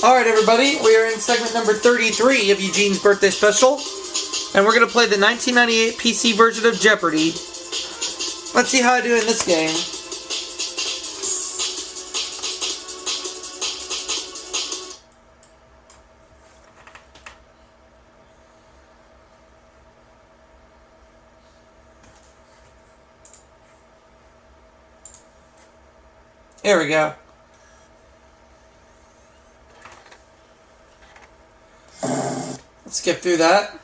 Alright everybody, we are in segment number 33 of Eugene's birthday special, and we're going to play the 1998 PC version of Jeopardy! Let's see how I do in this game. There we go. Let's skip through that.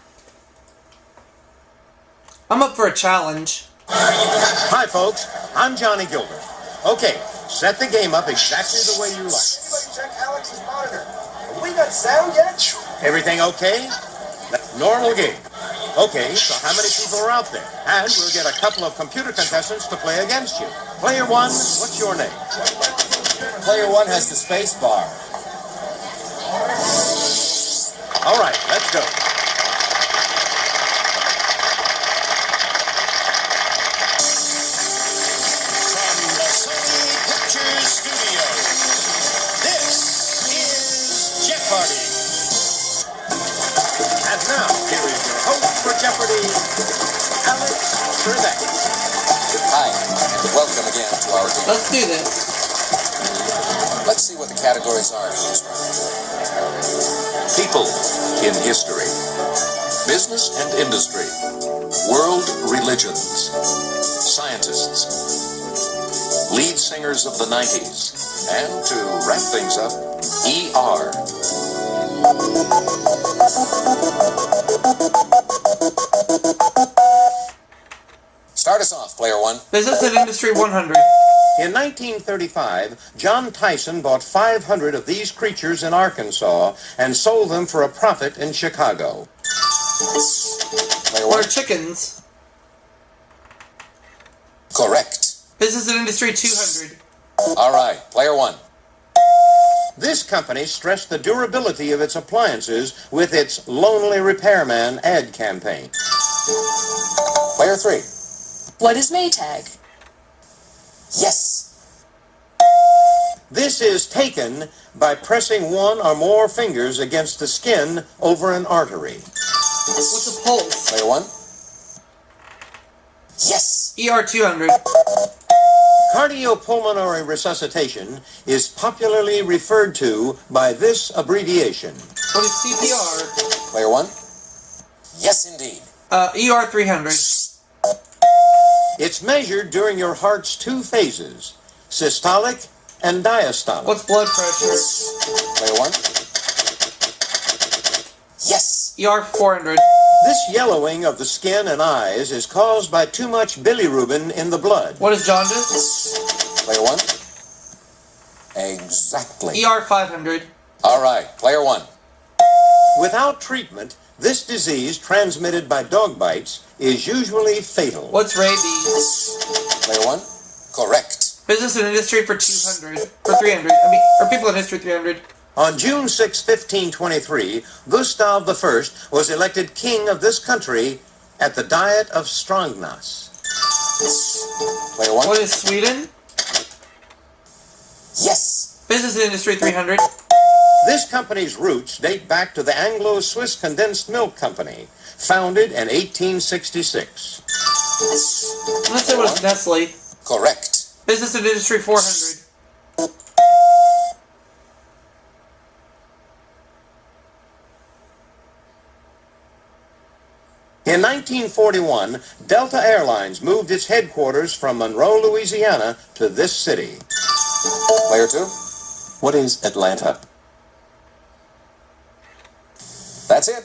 I'm up for a challenge. Hi folks, I'm Johnny Gilbert. Okay, set the game up exactly the way you like. Everybody check Alex's monitor. Have we got sound yet? Everything okay? Normal game. Okay, so how many people are out there? And we'll get a couple of computer contestants to play against you. Player one, what's your name? Player one has the space bar. All right, let's go. From the Sony Pictures Studios, this is Jeopardy! And now, here is your host for Jeopardy, Alex Trebek. Hi, and welcome again to our game. Let's do this. Let's see what the categories are for this round. People in history, business and industry, world religions, scientists, lead singers of the 90s, and to wrap things up, ER. Start us off, player one. Business and Industry 100. In 1935, John Tyson bought 500 of these creatures in Arkansas and sold them for a profit in Chicago. Player What one. are chickens? Correct. Business and Industry 200. All right, player one. This company stressed the durability of its appliances with its Lonely Repairman ad campaign. Player three. What is Maytag? Yes. This is taken by pressing one or more fingers against the skin over an artery. What's a pulse? Player one. Yes. ER 200. Cardiopulmonary resuscitation is popularly referred to by this abbreviation. What is CPR? Player one. Yes, indeed. ER 300. It's measured during your heart's two phases, systolic and diastolic. What's blood pressure? Player one. Yes. ER 400. This yellowing of the skin and eyes is caused by too much bilirubin in the blood. What is jaundice? Player one. Exactly. ER 500. All right, player one. Without treatment, this disease transmitted by dog bites is usually fatal. What's rabies? Player one. Correct. Business and Industry for 200. For 300. Or People in History 300. On June 6, 1523, Gustav I was elected king of this country at the Diet of Strangnas. Player one. What is Sweden? Yes. Business and Industry 300. This company's roots date back to the Anglo-Swiss Condensed Milk Company, founded in 1866. Let's say what is Nestle. Correct. Business and Industry 400. In 1941, Delta Airlines moved its headquarters from Monroe, Louisiana to this city. Player two. What is Atlanta? That's it.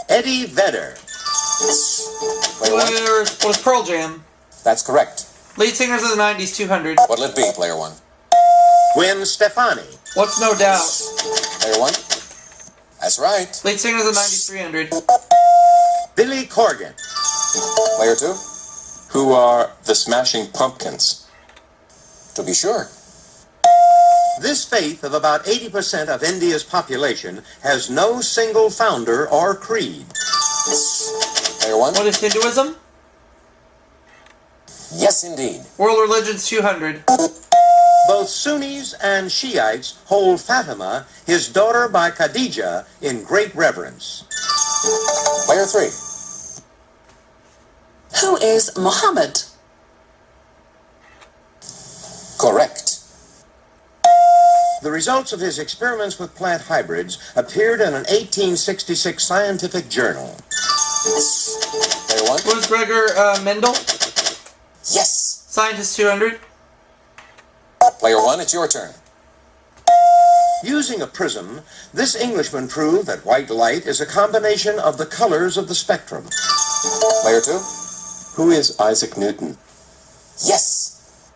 Eddie Vedder. Player one. What is Pearl Jam? That's correct. Lead singers of the 90s 200. What'll it be, player one? Gwen Stefani. What's No Doubt? Player one. That's right. Lead singers of the 90s 300. Billy Corgan. Player two. Who are the Smashing Pumpkins? To be sure. This faith of about 80% of India's population has no single founder or creed. Player one. What is Hinduism? Yes, indeed. World Religions 200. Both both Sunnis and Shiites hold Fatima, his daughter by Khadija, in great reverence. Player 3. Who is Muhammad? Correct. The results of his experiments with plant hybrids appeared in an 1866 scientific journal. Player 1. Was Gregor Mendel? Yes. Scientist 200. Player 1, it's your turn. Using a prism, this Englishman proved that white light is a combination of the colors of the spectrum. Player 2. Who is Isaac Newton? Yes.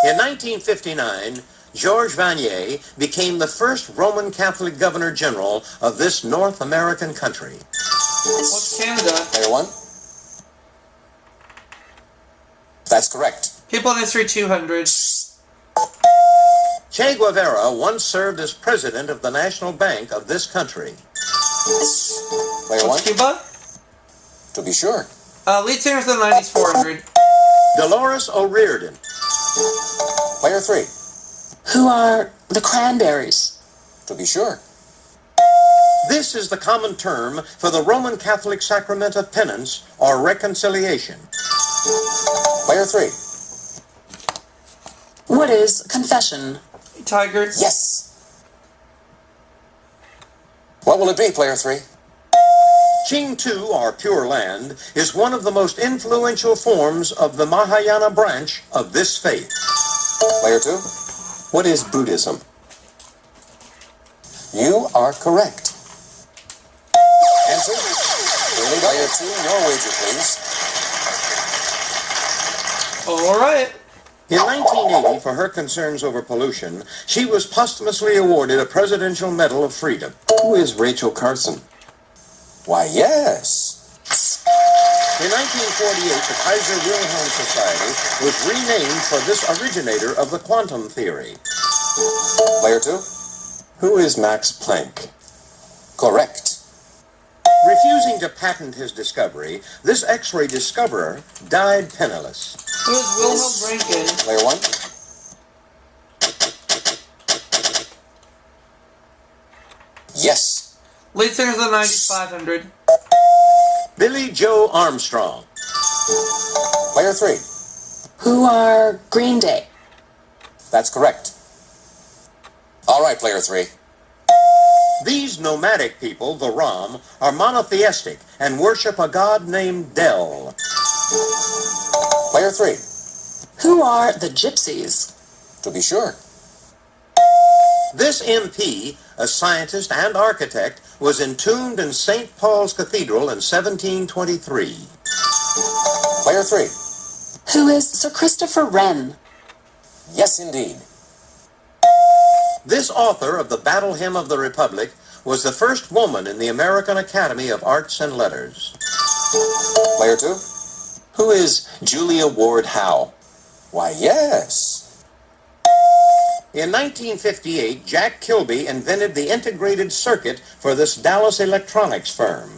In 1959, Georges Vanier became the first Roman Catholic Governor General of this North American country. What's Canada? Player 1. That's correct. People in History 200. Che Guevara once served as president of the National Bank of this country. Player 1. What's Cuba? To be sure. Lead singers of the 90s 400. Dolores O'Riordan. Player 3. Who are the Cranberries? To be sure. This is the common term for the Roman Catholic sacrament of penance or reconciliation. Player 3. What is confession? Tiger. Yes. What will it be, Player 3? Qing Tu, or Pure Land, is one of the most influential forms of the Mahayana branch of this faith. Player 2. What is Buddhism? You are correct. Answer. Really, Player 2, your wager, please. All right. In 1980, for her concerns over pollution, she was posthumously awarded a Presidential Medal of Freedom. Who is Rachel Carson? Why, yes. In 1948, the Kaiser Wilhelm Society was renamed for this originator of the quantum theory. Player 2. Who is Max Planck? Correct. Refusing to patent his discovery, this X-ray discoverer died penniless. Who is Wilhelm Rankin? Player 1. Yes. Lead singers of the 90s 500. Billy Joe Armstrong. Player 3. Who are Green Day? That's correct. All right, Player 3. These nomadic people, the Ram, are monotheistic and worship a god named Del. Player 3. Who are the Gypsies? To be sure. This MP, a scientist and architect, was entombed in St. Paul's Cathedral in 1723. Player 3. Who is Sir Christopher Wren? Yes, indeed. This author of the Battle Hymn of the Republic was the first woman in the American Academy of Arts and Letters. Player 2. Who is Julia Ward Howe? Why, yes. In 1958, Jack Kilby invented the integrated circuit for this Dallas electronics firm.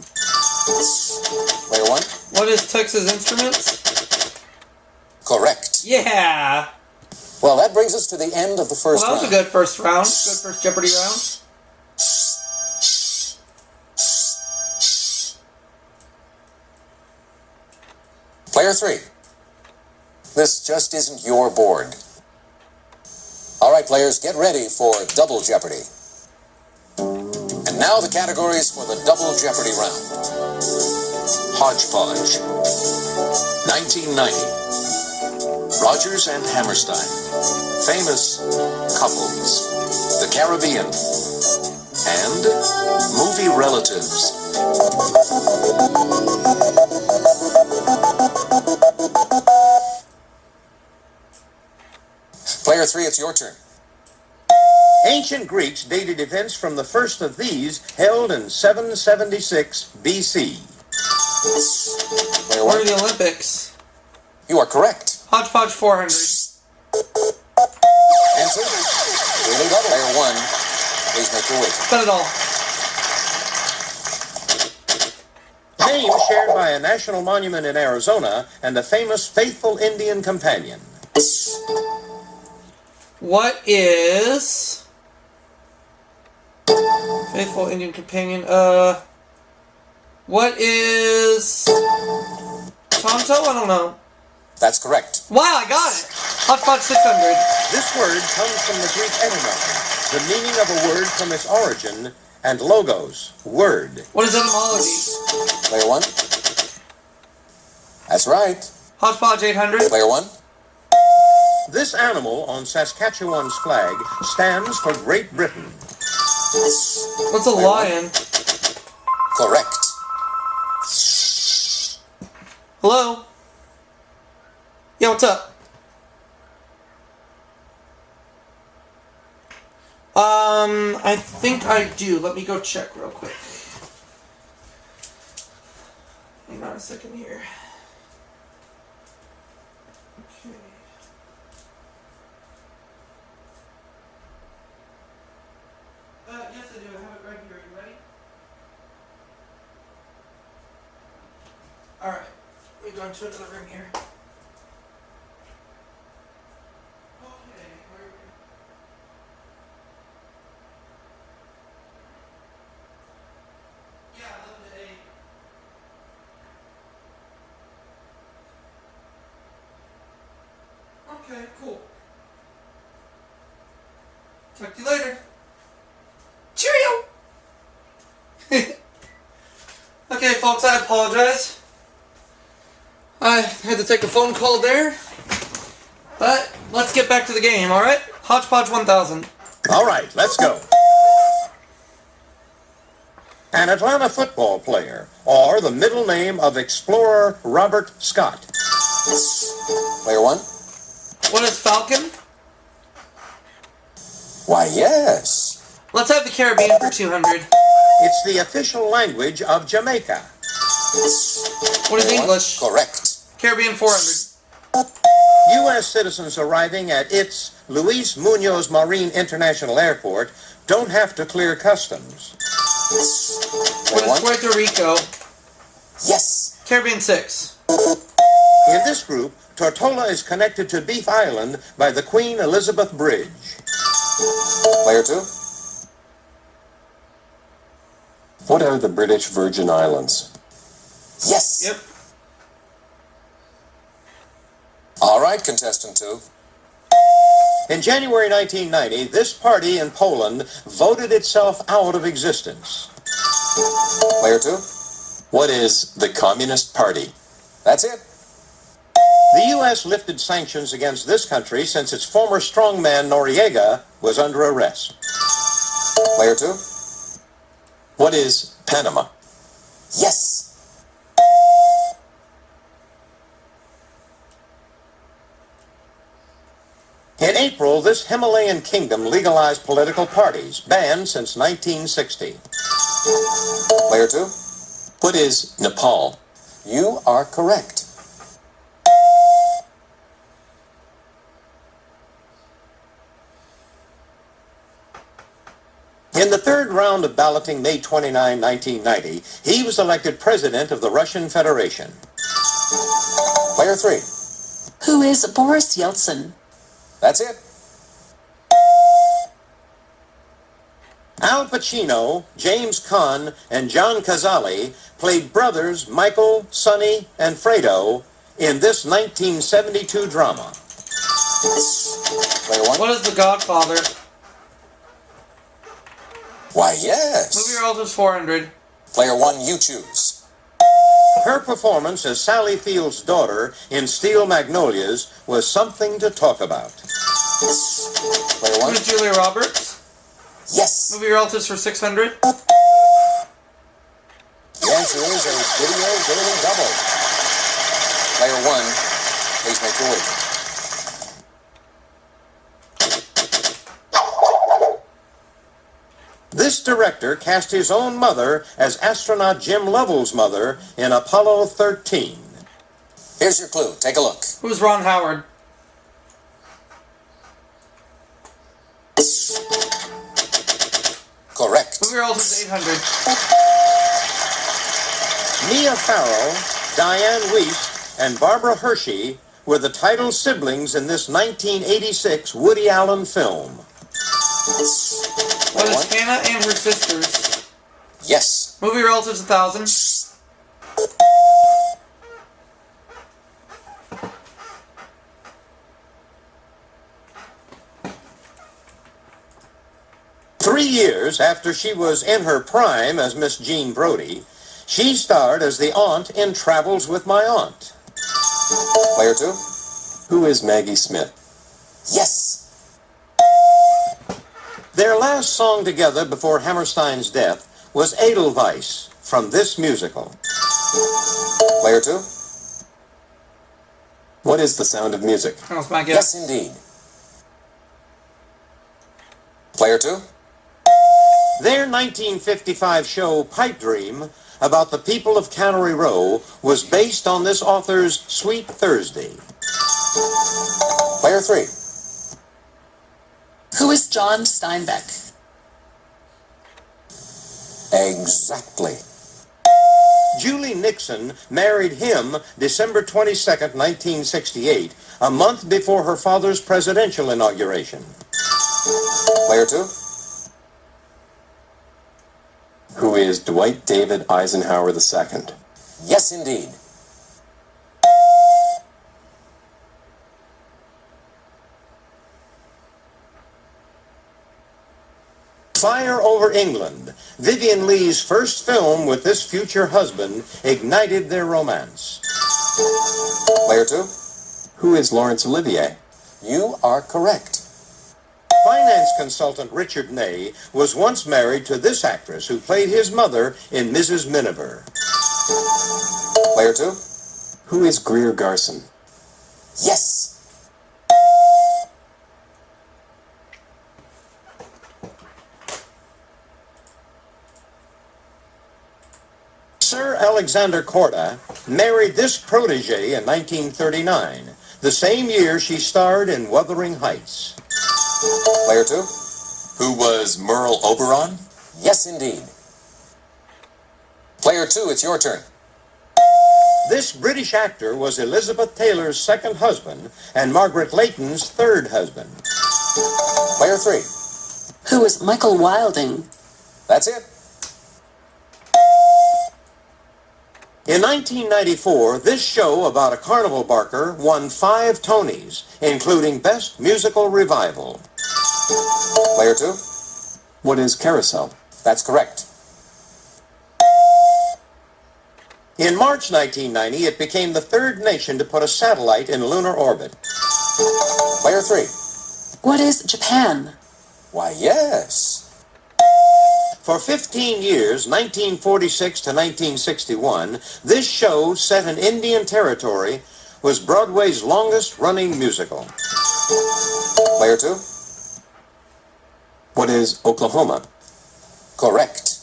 Player 1. What is Texas Instruments? Correct. Yeah. Well, that brings us to the end of the Well, first that was a round. good first round. Good first Jeopardy round. Player 3. This just isn't your board. All right, players, get ready for Double Jeopardy. And now the categories for the Double Jeopardy round. Hodgepodge. 1990. Rogers and Hammerstein. Famous couples. The Caribbean. And movie relatives. Player 3, it's your turn. Ancient Greeks dated events from the first of these held in 776 BC. Player What 1. are the Olympics? You are correct. Hodgepodge 400. Answer. Really double. Player 1. Please make your wager. Bet it all. Name shared by a national monument in Arizona and a famous faithful Indian companion. What is faithful Indian companion? What is Tonto? I don't know. That's correct. Wow, I got it. Hotspot 600. This word comes from the Greek etymology, the meaning of a word from its origin, and logos, word. What is etymology? Player one. That's right. Hotspot 800. Player one. This animal on Saskatchewan's flag stands for Great Britain. What's a lion? Correct. Hello? Yeah, what's up? I think I do. Let me go check real quick. Hang on a second here. Okay. Yes, I do. I have it right here. Are you ready? Alright. Let me go into another room here. Okay, yeah, 11 to 8. Okay, cool. Talk to you later. Cheerio! Okay, folks, I apologize. I had to take a phone call there. But let's get back to the game, alright? Hodgepodge 1000. All right, let's go. An Atlanta football player, or the middle name of explorer Robert Scott. Player one. What is Falcon? Why, yes. Let's have the Caribbean for 200. It's the official language of Jamaica. What is Player one. English? Correct. Caribbean 400. U.S. citizens arriving at its Luis Munoz Marin International Airport don't have to clear customs. What Player is one. Puerto Rico? Yes. Caribbean 6. In this group, Tortola is connected to Beef Island by the Queen Elizabeth Bridge. Player two. What are the British Virgin Islands? Yes. Yep. All right, contestant two. In January 1990, this party in Poland voted itself out of existence. Player two. What is the Communist Party? That's it. The U.S. lifted sanctions against this country since its former strongman Noriega was under arrest. Player two. What is Panama? Yes. In April, this Himalayan kingdom legalized political parties, banned since 1960. Player two. What is Nepal? You are correct. In the third round of balloting May 29, 1990, he was elected president of the Russian Federation. Player three. Who is Boris Yeltsin? That's it. Al Pacino, James Caan, and John Cazale played brothers Michael, Sonny, and Fredo in this 1972 drama. Player one. What is The Godfather? Why, yes. Movie Royalties 400. Player one, you choose. Her performance as Sally Field's daughter in Steel Magnolias was something to talk about. Player Who one. is Julia Roberts? Yes. Movie Royalties for 600. The answer is a video daily double. Player one, please make your wager. This director cast his own mother as astronaut Jim Lovell's mother in Apollo 13. Here's your clue. Take a look. Who's Ron Howard? Correct. Movie Royalties 800. Mia Farrow, Diane Weiss, and Barbara Hershey were the title siblings in this 1986 Woody Allen film? What is Hannah and her sisters? Yes. Movie relatives 1,000. 3 years after she was in her prime as Miss Jean Brodie, she starred as the aunt in Travels with My Aunt. Player 2? Who is Maggie Smith? Yes. Their last song together before Hammerstein's death was Edelweiss from this musical. Player 2? What is The Sound of Music? That was my guess. Yes, indeed. Player 2? Their 1955 show Pipe Dream about the people of Cannery Row was based on this author's Sweet Thursday. Player 3? Who is John Steinbeck? Exactly. Julie Nixon married him December 22nd, 1968, a month before her father's presidential inauguration. Player 2? Who is Dwight David Eisenhower II? Yes, indeed. Fire Over England, Vivian Lee's first film with this future husband, ignited their romance. Player 2? Who is Laurence Olivier? You are correct. Finance consultant Richard Ney was once married to this actress who played his mother in Mrs. Miniver. Player 2? Who is Greer Garson? Yes. Sir Alexander Korda married this protege in 1939, the same year she starred in Wuthering Heights. Player 2? Who was Merle Oberon? Yes, indeed. Player 2, it's your turn. This British actor was Elizabeth Taylor's second husband and Margaret Leighton's third husband. Player 3? Who is Michael Wilding? That's it. In 1994, this show about a carnival barker won 5 Tonys, including Best Musical Revival. Player 2? What is Carousel? That's correct. In March 1990, it became the third nation to put a satellite in lunar orbit. Player 3? What is Japan? Why, yes. For 15 years, 1946 to 1961, this show, set in Indian Territory, was Broadway's longest-running musical. Player 2? What is Oklahoma? Correct.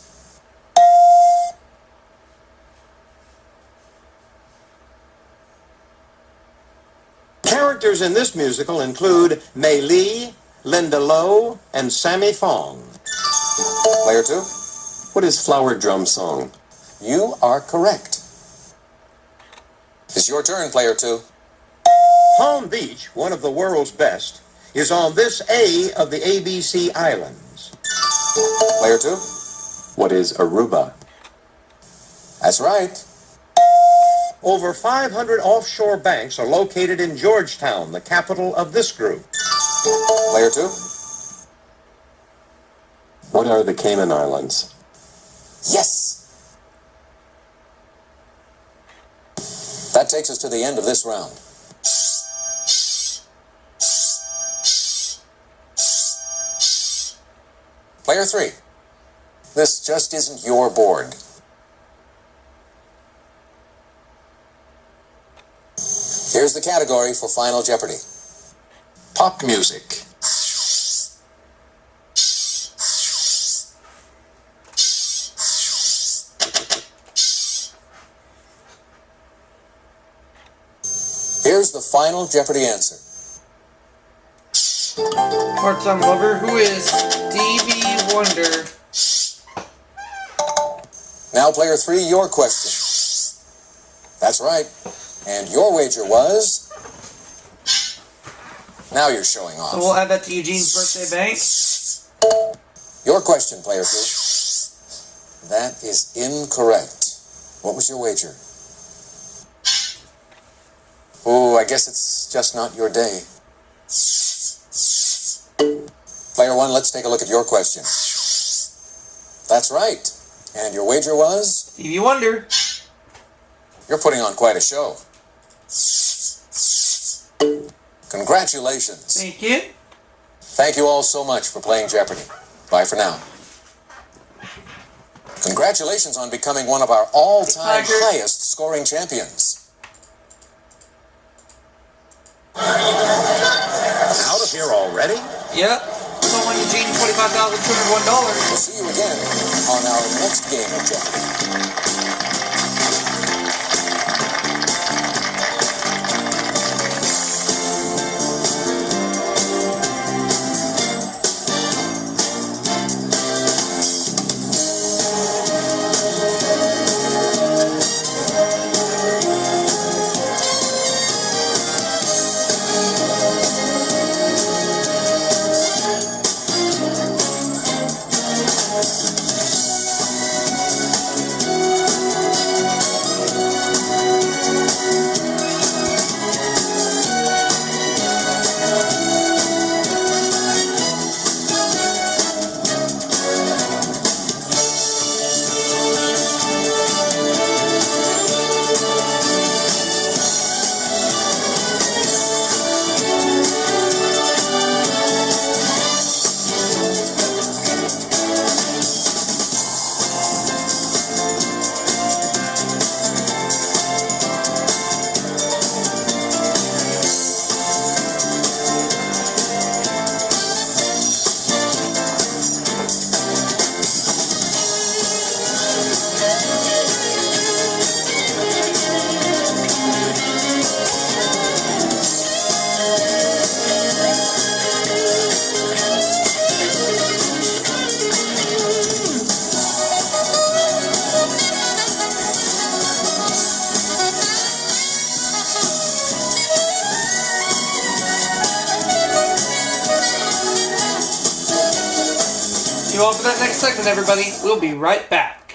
Characters in this musical include Mei Lee, Linda Lowe, and Sammy Fong. Player 2? What is Flower Drum Song? You are correct. It's your turn, Player 2. Palm Beach, one of the world's best, is on this A of the ABC Islands. Player 2? What is Aruba? That's right. Over 500 offshore banks are located in Georgetown, the capital of this group. Player 2? What are the Cayman Islands? Yes. That takes us to the end of this round. Player 3. This just isn't your board. Here's the category for Final Jeopardy. Pop music. Here's the Final Jeopardy answer. Part-time lover. Who is Stevie Wonder? Now, Player 3, your question. That's right. And your wager was Now you're showing off. So we'll add that to Eugene's birthday bank. Your question, player 2. That is incorrect. What was your wager? Oh, I guess it's just not your day. Player 1, let's take a look at your question. That's right. And your wager was? Stevie Wonder. You're putting on quite a show. Congratulations. Thank you. Thank you all so much for playing Jeopardy. Bye for now. Congratulations on becoming one of our all-time highest scoring champions. Out of here already? Yep. Someone Eugene $25,201. We'll see you again on our next game of Jeopardy. You all for that next segment, everybody. We'll be right back.